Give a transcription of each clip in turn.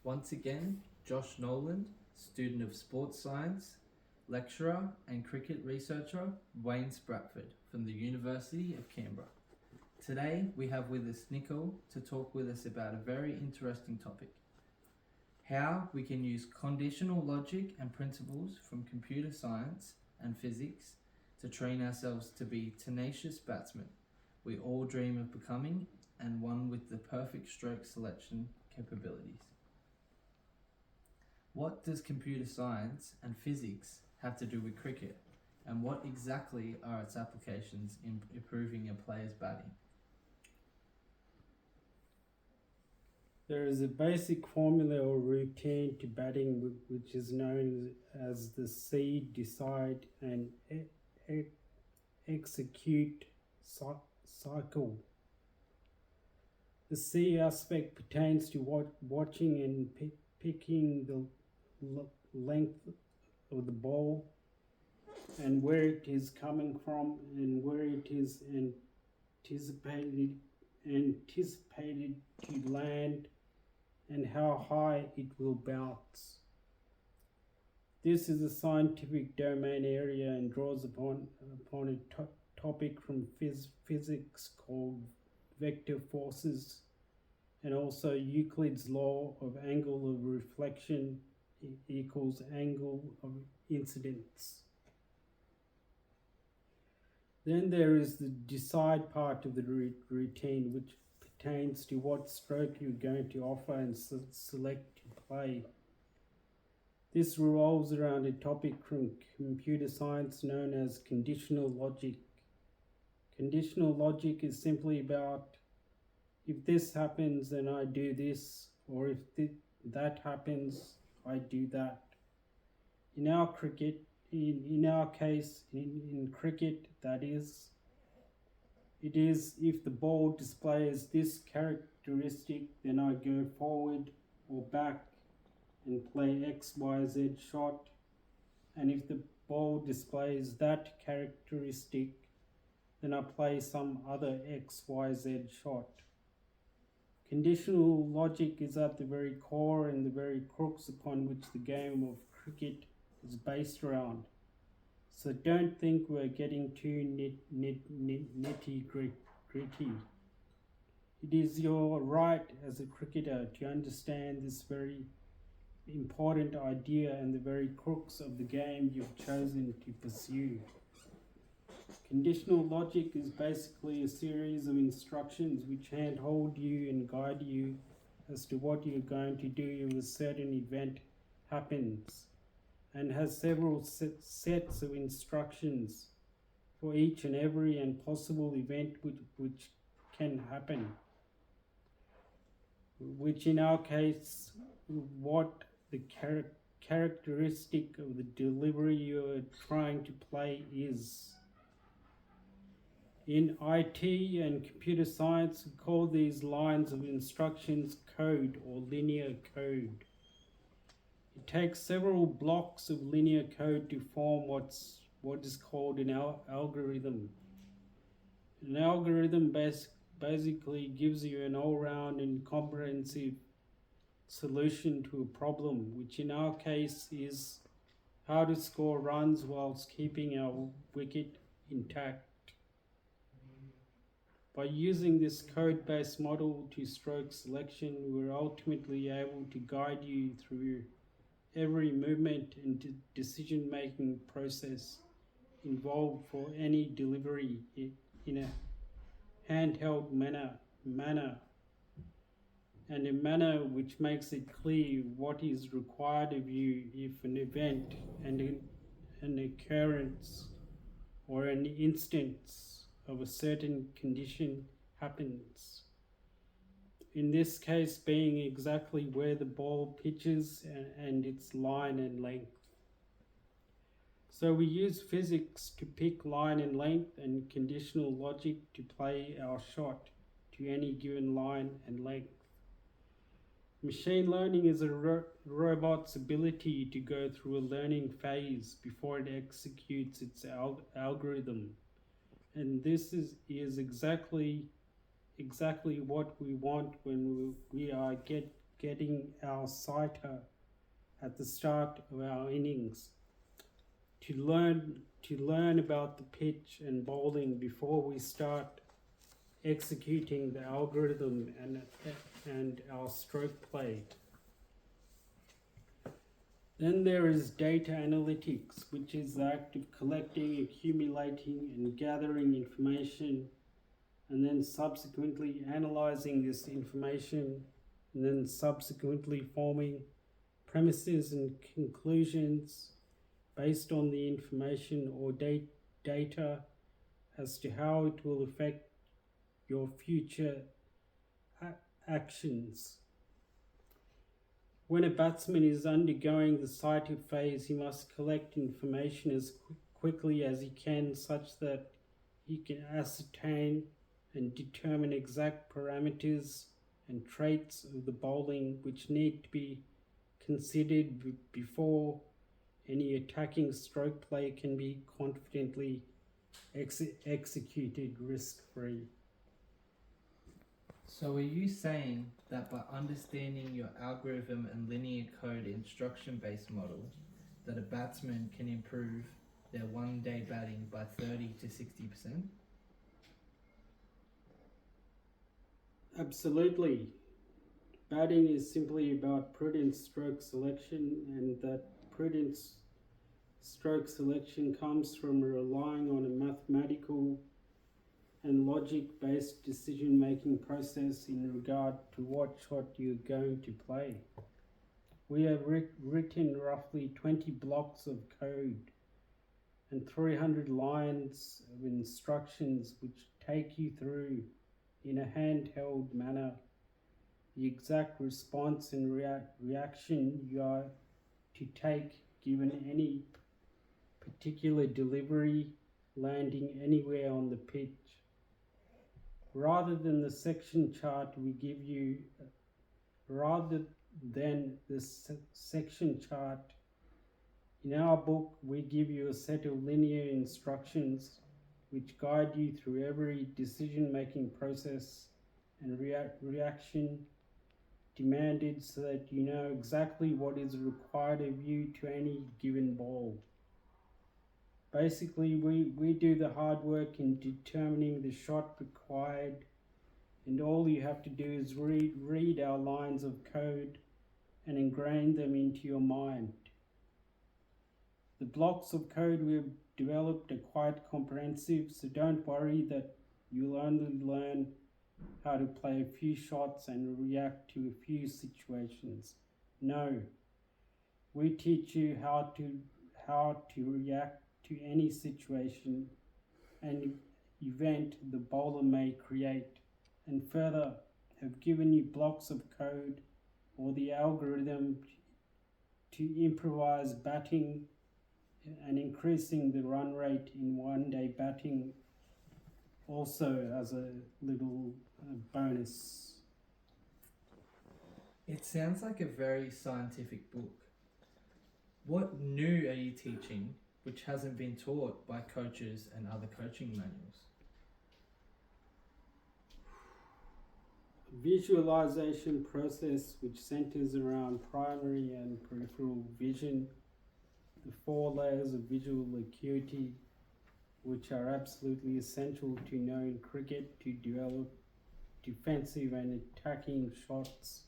Once again, Josh Noland, student of sports science, lecturer and cricket researcher, Wayne Spratford from the University of Canberra. Today we have with us Nicole to talk with us about a very interesting topic: how we can use conditional logic and principles from computer science and physics to train ourselves to be tenacious batsmen we all dream of becoming, and one with the perfect stroke selection capabilities. What does computer science and physics have to do with cricket, and what exactly are its applications in improving a player's batting? There is a basic formula or routine to batting which is known as the see, decide, and execute cycle. The see aspect pertains to watching and picking the length of the ball and where it is coming from and where it is anticipated to land and how high it will bounce. This is a scientific domain area and draws upon a topic from physics called vector forces, and also Euclid's law of angle of reflection equals angle of incidence. Then there is the decide part of the routine, which pertains to what stroke you're going to offer and select to play. This revolves around a topic from computer science known as conditional logic. Conditional logic is simply about if this happens, then I do this, or if that happens, I do that. In our cricket, in our case, in cricket, that is, it is if the ball displays this characteristic, then I go forward or back and play X, Y, Z shot. And if the ball displays that characteristic, then I play some other X, Y, Z shot. Conditional logic is at the very core and the very crux upon which the game of cricket is based around. So don't think we're getting too nitty gritty. It is your right as a cricketer to understand this very important idea and the very crux of the game you've chosen to pursue. Conditional logic is basically a series of instructions which handhold you and guide you as to what you're going to do if a certain event happens, and has several sets of instructions for each and every and possible event which can happen, which in our case, what the characteristic of the delivery you're trying to play is. In IT and computer science, we call these lines of instructions code or linear code. It takes several blocks of linear code to form what is called an algorithm. An algorithm basically gives you an all-round and comprehensive solution to a problem, which in our case is how to score runs whilst keeping our wicket intact. By using this code-based model to stroke selection, we're ultimately able to guide you through every movement and decision-making process involved for any delivery in a handheld manner and a manner which makes it clear what is required of you if an event and an occurrence or an instance of a certain condition happens. In this case being exactly where the ball pitches and its line and length. So we use physics to pick line and length and conditional logic to play our shot to any given line and length. Machine learning is a robot's ability to go through a learning phase before it executes its algorithm. And this is exactly what we want when we are getting our sighter at the start of our innings to learn about the pitch and bowling before we start executing the algorithm and our stroke play. Then there is data analytics, which is the act of collecting, accumulating, and gathering information, and then subsequently analyzing this information, and then subsequently forming premises and conclusions based on the information or data as to how it will affect your future actions. When a batsman is undergoing the sighted phase, he must collect information as quickly as he can such that he can ascertain and determine exact parameters and traits of the bowling which need to be considered before any attacking stroke play can be confidently executed risk-free. So are you saying that by understanding your algorithm and linear code instruction-based model, that a batsman can improve their one-day batting by 30 to 60%? Absolutely. Batting is simply about prudent stroke selection, and that prudent stroke selection comes from relying on a mathematical and logic-based decision-making process in regard to what shot you're going to play. We have written roughly 20 blocks of code and 300 lines of instructions which take you through, in a handheld manner, the exact response and reaction you are to take given any particular delivery landing anywhere on the pitch. Rather than the section chart we give you, in our book we give you a set of linear instructions which guide you through every decision-making process and reaction demanded, so that you know exactly what is required of you to any given ball. Basically, we do the hard work in determining the shot required, and all you have to do is read our lines of code and ingrain them into your mind. The blocks of code we have developed are quite comprehensive, so don't worry that you'll only learn how to play a few shots and react to a few situations. No, we teach you how to react to any situation and event the bowler may create, and further have given you blocks of code or the algorithm to improvise batting and increasing the run rate in one-day batting, also as a little bonus. It sounds like a very scientific book. What new are you teaching which hasn't been taught by coaches and other coaching manuals? Visualization process which centers around primary and peripheral vision, the 4 layers of visual acuity which are absolutely essential to know in cricket to develop defensive and attacking shots,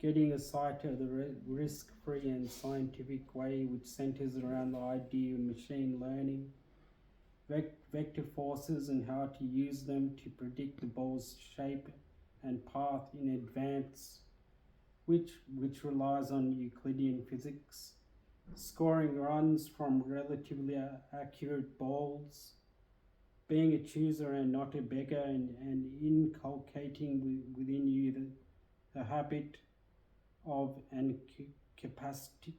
getting a sighter the risk-free and scientific way which centers around the idea of machine learning, vector forces and how to use them to predict the ball's shape and path in advance, which relies on Euclidean physics, scoring runs from relatively accurate balls, being a chooser and not a beggar, and inculcating within you the habit of and capacity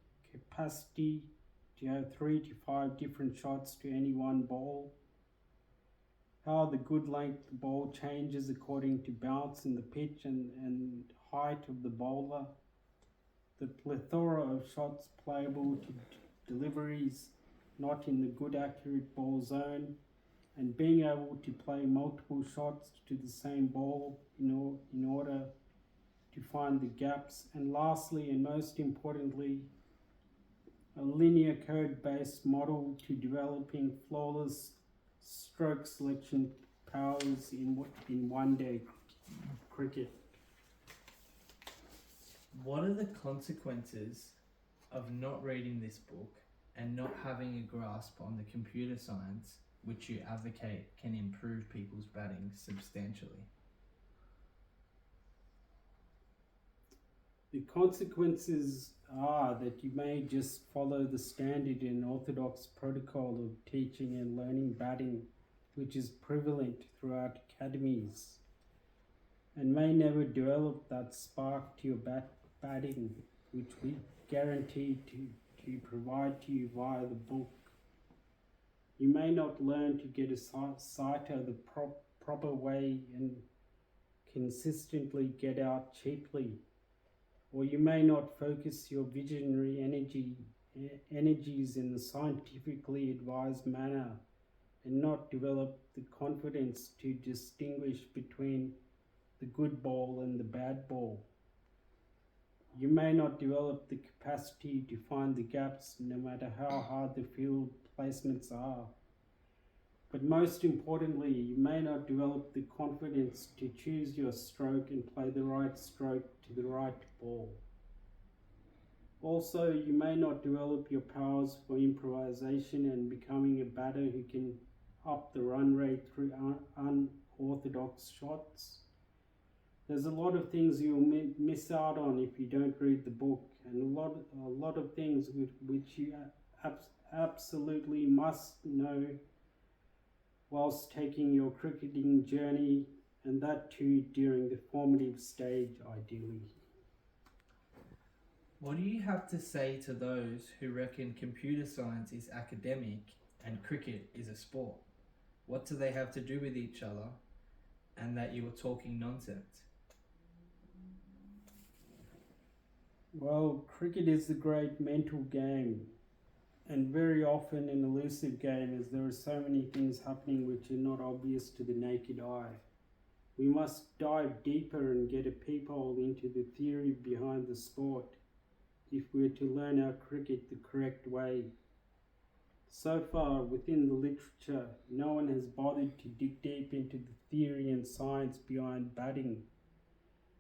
to have 3 to 5 different shots to any one ball, how the good length ball changes according to bounce in the pitch and height of the bowler, the plethora of shots playable to deliveries not in the good accurate ball zone, and being able to play multiple shots to the same ball in order to find the gaps, and lastly and most importantly, a linear code based model to developing flawless stroke selection powers in one day cricket. What are the consequences of not reading this book and not having a grasp on the computer science which you advocate can improve people's batting substantially? The consequences are that you may just follow the standard and orthodox protocol of teaching and learning batting, which is prevalent throughout academies, and may never develop that spark to your batting, which we guarantee to provide to you via the book. You may not learn to get a sighter the proper way and consistently get out cheaply, or you may not focus your visionary energies in the scientifically advised manner and not develop the confidence to distinguish between the good ball and the bad ball. You may not develop the capacity to find the gaps no matter how hard the field placements are. But most importantly, you may not develop the confidence to choose your stroke and play the right stroke to the right ball. Also, you may not develop your powers for improvisation and becoming a batter who can up the run rate through unorthodox shots. There's a lot of things you'll miss out on if you don't read the book, and a lot of things which you absolutely must know whilst taking your cricketing journey, and that too during the formative stage ideally. What do you have to say to those who reckon computer science is academic and cricket is a sport? What do they have to do with each other, and that you are talking nonsense? Well, cricket is a great mental game, and very often an elusive game, as there are so many things happening which are not obvious to the naked eye. We must dive deeper and get a peephole into the theory behind the sport if we are to learn our cricket the correct way. So far, within the literature, no one has bothered to dig deep into the theory and science behind batting.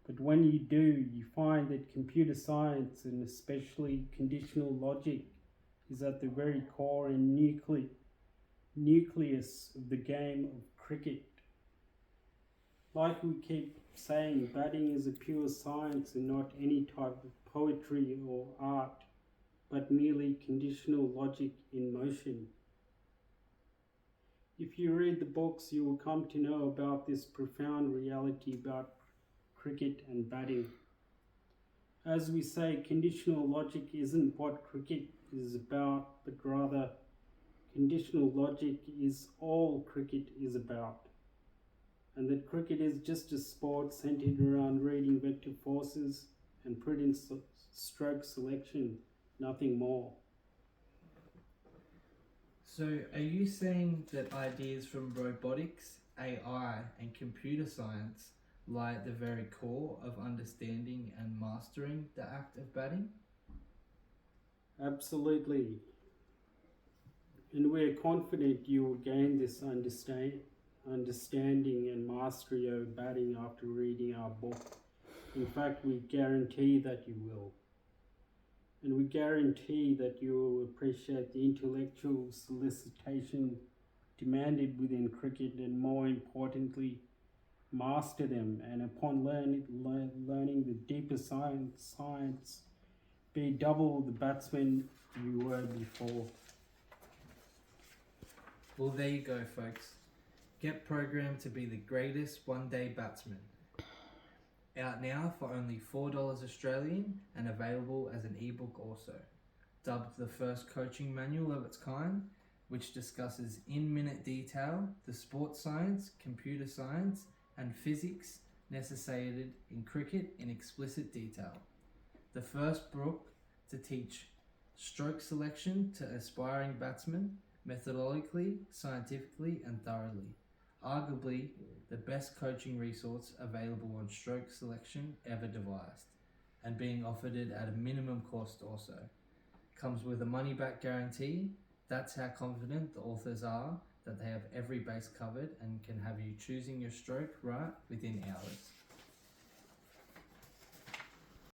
But when you do, you find that computer science, and especially conditional logic, is at the very core and nucleus of the game of cricket. Like we keep saying, batting is a pure science and not any type of poetry or art, but merely conditional logic in motion. If you read the books, you will come to know about this profound reality about cricket and batting. As we say, conditional logic isn't what cricket is about, but rather conditional logic is all cricket is about. And that cricket is just a sport centered around reading vector forces and prudent stroke selection, nothing more. So, are you saying that ideas from robotics, AI, and computer science lie at the very core of understanding and mastering the act of batting? Absolutely. And we're confident you will gain this understanding and mastery of batting after reading our book. In fact, we guarantee that you will. And we guarantee that you will appreciate the intellectual solicitation demanded within cricket, and more importantly, master them, and upon learning the deeper science, be double the batsman you were before. Well, there you go, folks. Get programmed to be the greatest one-day batsman. Out now for only $4 Australian and available as an ebook also. Dubbed the first coaching manual of its kind, which discusses in minute detail the sports science, computer science, and physics necessitated in cricket in explicit detail. The first book to teach stroke selection to aspiring batsmen methodologically, scientifically, and thoroughly. Arguably the best coaching resource available on stroke selection ever devised, and being offered it at a minimum cost also. Comes with a money back guarantee. That's how confident the authors are that they have every base covered and can have you choosing your stroke right within hours.